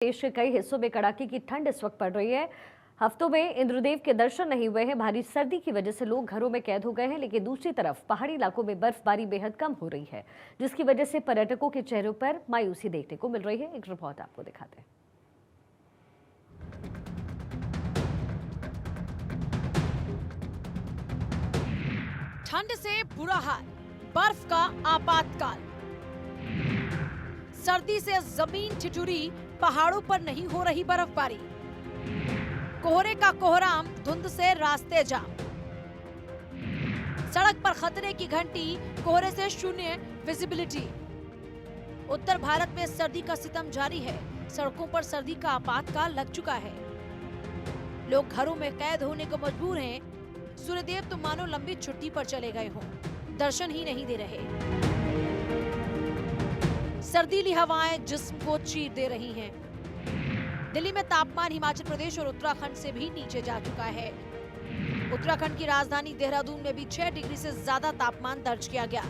देश के कई हिस्सों में कड़ाके की ठंड इस वक्त पड़ रही है। हफ्तों में इंद्रदेव के दर्शन नहीं हुए हैं। भारी सर्दी की वजह से लोग घरों में कैद हो गए हैं, लेकिन दूसरी तरफ पहाड़ी इलाकों में बर्फबारी बेहद कम हो रही है, जिसकी वजह से पर्यटकों के चेहरों पर मायूसी देखने को मिल रही है। एक रिपोर्ट आपको दिखाते हैं। ठंड से बुरा हाल, बर्फ का आपातकाल। सर्दी से जमीन ठिठुरी, पहाड़ों पर नहीं हो रही बर्फबारी। कोहरे का कोहराम, धुंध से रास्ते जाम। सड़क पर खतरे की घंटी, कोहरे से शून्य विजिबिलिटी। उत्तर भारत में सर्दी का सितम जारी है। सड़कों पर सर्दी का आपातकाल लग चुका है। लोग घरों में कैद होने को मजबूर हैं। सूर्यदेव तो मानो लंबी छुट्टी पर चले गए हों, दर्शन ही नहीं दे रहे। सर्दीली हवाएं जिस्म को चीर दे रही हैं। दिल्ली में तापमान हिमाचल प्रदेश और उत्तराखंड से भी नीचे जा चुका है। उत्तराखंड की राजधानी देहरादून में भी 6 डिग्री से ज्यादा तापमान दर्ज किया गया।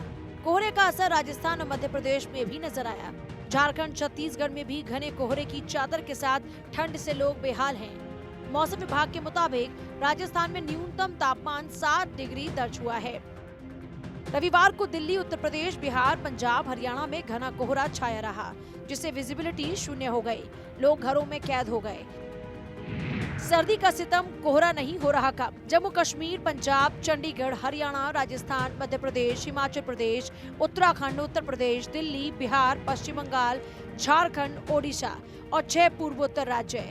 कोहरे का असर राजस्थान और मध्य प्रदेश में भी नजर आया। झारखंड, छत्तीसगढ़ में भी घने कोहरे की चादर के साथ ठंड से लोग बेहाल हैं। मौसम विभाग के मुताबिक राजस्थान में न्यूनतम तापमान 7 डिग्री दर्ज हुआ है। रविवार को दिल्ली, उत्तर प्रदेश, बिहार, पंजाब, हरियाणा में घना कोहरा छाया रहा, जिससे विजिबिलिटी शून्य हो गई। लोग घरों में कैद हो गए। सर्दी का सितम कोहरा नहीं हो रहा कम। जम्मू कश्मीर, पंजाब, चंडीगढ़, हरियाणा, राजस्थान, मध्य प्रदेश, हिमाचल प्रदेश, उत्तराखंड, उत्तर प्रदेश, दिल्ली, बिहार, पश्चिम बंगाल, झारखंड, ओडिशा और 6 पूर्वोत्तर राज्य।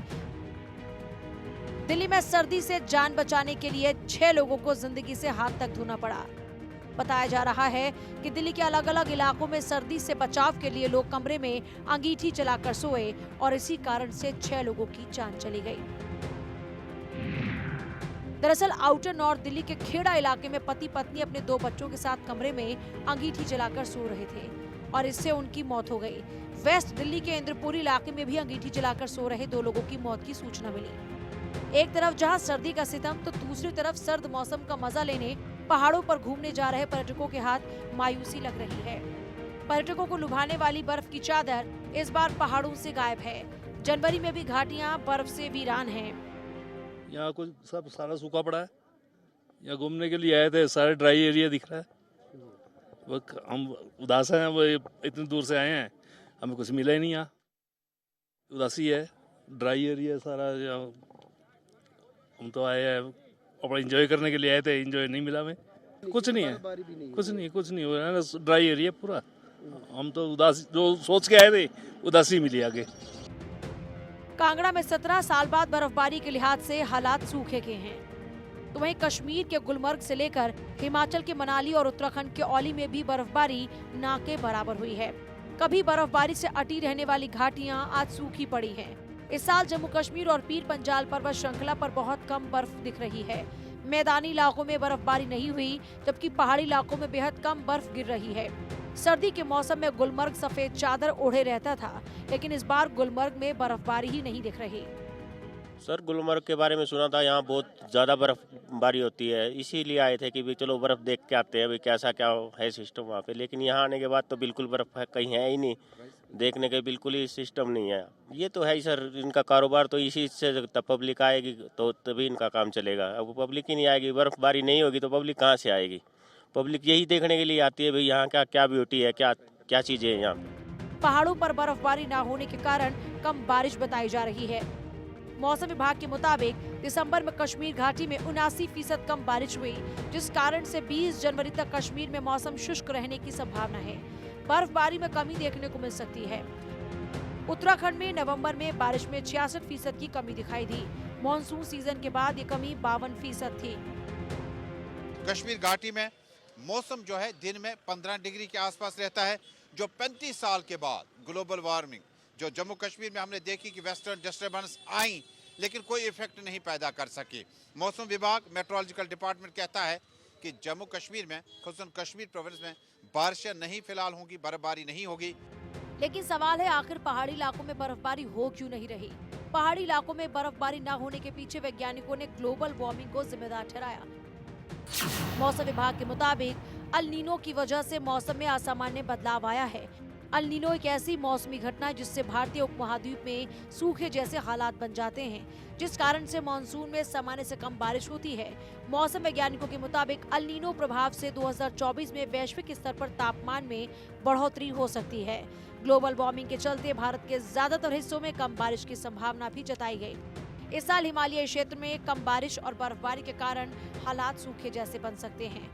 दिल्ली में सर्दी से जान बचाने के लिए 6 लोगों को जिंदगी से हाथ तक धोना पड़ा। बताया जा रहा है कि दिल्ली के अलग अलग इलाकों में सर्दी से बचाव के लिए लोग कमरे में अंगीठी चलाकर सोए और इसी कारण से 6 लोगों की जान चली गई। दरअसल आउटर नॉर्थ दिल्ली के खेड़ा इलाके में पति पत्नी अपने 2 बच्चों के साथ कमरे में अंगीठी जलाकर सो रहे थे और इससे उनकी मौत हो गई। वेस्ट दिल्ली के इंद्रपुरी इलाके में भी अंगीठी जलाकर सो रहे 2 लोगों की मौत की सूचना मिली। एक तरफ जहां सर्दी का सितम, तो दूसरी तरफ सर्द मौसम का मजा लेने पहाड़ों पर घूमने जा रहे पर्यटकों के हाथ मायूसी लग रही है। पर्यटकों को लुभाने वाली बर्फ की चादर इस बार पहाड़ों से गायब है। जनवरी में भी घाटियां बर्फ से वीरान हैं। यहाँ कुछ सब सारा सूखा पड़ा है। यहाँ घूमने के लिए आए थे, सारा ड्राई एरिया दिख रहा है। वो हम उदास हैं, वो इतनी दूर से आए हैं, हमें कुछ मिला ही नहीं। यहाँ उदासी है, ड्राई एरिया सारा। हम तो आए हैं अपना एंजॉय करने के लिए आए थे, एंजॉय नहीं मिला हमें। कुछ नहीं है, कुछ नहीं हो रहा है, ड्राई एरिया पूरा। हम तो उदासी, जो सोच के आए थे उदासी मिली आगे। कांगड़ा में 17 साल बाद बर्फबारी के लिहाज से हालात सूखे के हैं। तो वहीं कश्मीर के गुलमर्ग से लेकर हिमाचल के मनाली और उत्तराखंड के औली में भी बर्फबारी ना के बराबर हुई है। कभी बर्फबारी से अटी रहने वाली घाटियां आज सूखी पड़ी हैं। इस साल जम्मू कश्मीर और पीर पंजाल पर्वत श्रृंखला पर बहुत कम बर्फ दिख रही है। मैदानी इलाकों में बर्फबारी नहीं हुई, जबकि पहाड़ी इलाकों में बेहद कम बर्फ गिर रही है। सर्दी के मौसम में गुलमर्ग सफेद चादर ओढ़े रहता था, लेकिन इस बार गुलमर्ग में बर्फबारी ही नहीं दिख रही। सर, गुलमर्ग के बारे में सुना था, यहाँ बहुत ज़्यादा बर्फबारी होती है, इसीलिए आए थे कि भी चलो बर्फ़ देख के आते हैं, भाई कैसा क्या है सिस्टम वहाँ पे। लेकिन यहाँ आने के बाद तो बिल्कुल बर्फ़ कहीं है ही नहीं, देखने के बिल्कुल ही सिस्टम नहीं है। ये तो है ही सर, इनका कारोबार तो इसी से तब पब्लिक आएगी तो तभी इनका काम चलेगा। अब पब्लिक ही नहीं आएगी, बर्फबारी नहीं होगी तो पब्लिक कहाँ से आएगी। पब्लिक यही देखने के लिए आती है भाई यहाँ का क्या ब्यूटी है, क्या चीज़ें हैं यहाँ। पहाड़ों पर बर्फबारी न होने के कारण कम बारिश बताई जा रही है। मौसम विभाग के मुताबिक दिसंबर में कश्मीर घाटी में 79% कम बारिश हुई, जिस कारण से 20 जनवरी तक कश्मीर में मौसम शुष्क रहने की संभावना है। बर्फबारी में कमी देखने को मिल सकती है। उत्तराखंड में नवंबर में बारिश में 66% की कमी दिखाई दी। मॉनसून सीजन के बाद ये कमी 52% थी। कश्मीर घाटी में मौसम जो है दिन में 15 डिग्री के आसपास रहता है, जो 35 साल के बाद ग्लोबल वार्मिंग जो जम्मू कश्मीर में हमने देखी कि वेस्टर्न डिस्टर्बेंस आई, लेकिन कोई इफेक्ट नहीं पैदा कर सकी। मौसम विभाग, मेट्रोलॉजिकल डिपार्टमेंट कहता है कि जम्मू कश्मीर में, खासतौर कश्मीर प्रोविंस में बारिशें नहीं फिलहाल होंगी, बर्फबारी नहीं होगी। लेकिन सवाल है, आखिर पहाड़ी इलाकों में बर्फबारी हो क्यों नहीं रही? पहाड़ी इलाकों में बर्फबारी न होने के पीछे वैज्ञानिकों ने ग्लोबल वार्मिंग को जिम्मेदार ठहराया। मौसम विभाग के मुताबिक अल नीनो की वजह से मौसम में असामान्य बदलाव आया है। अल नीनो एक ऐसी मौसमी घटना है जिससे भारतीय उपमहाद्वीप में सूखे जैसे हालात बन जाते हैं, जिस कारण से मानसून में सामान्य से कम बारिश होती है। मौसम वैज्ञानिकों के मुताबिक अल नीनो प्रभाव से 2024 में वैश्विक स्तर पर तापमान में बढ़ोतरी हो सकती है। ग्लोबल वार्मिंग के चलते भारत के ज्यादातर हिस्सों में कम बारिश की संभावना भी जताई गई। इस साल हिमालयी क्षेत्र में कम बारिश और बर्फबारी के कारण हालात सूखे जैसे बन सकते हैं।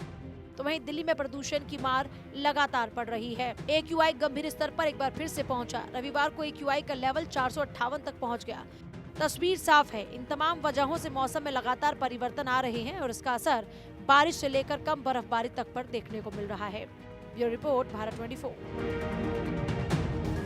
तो वहीं दिल्ली में प्रदूषण की मार लगातार पड़ रही है। AQI गंभीर स्तर पर एक बार फिर से पहुंचा। रविवार को AQI का लेवल 458 तक पहुंच गया। तस्वीर साफ है, इन तमाम वजहों से मौसम में लगातार परिवर्तन आ रहे हैं और इसका असर बारिश से लेकर कम बर्फबारी तक पर देखने को मिल रहा है। Bureau report, Bharat 24।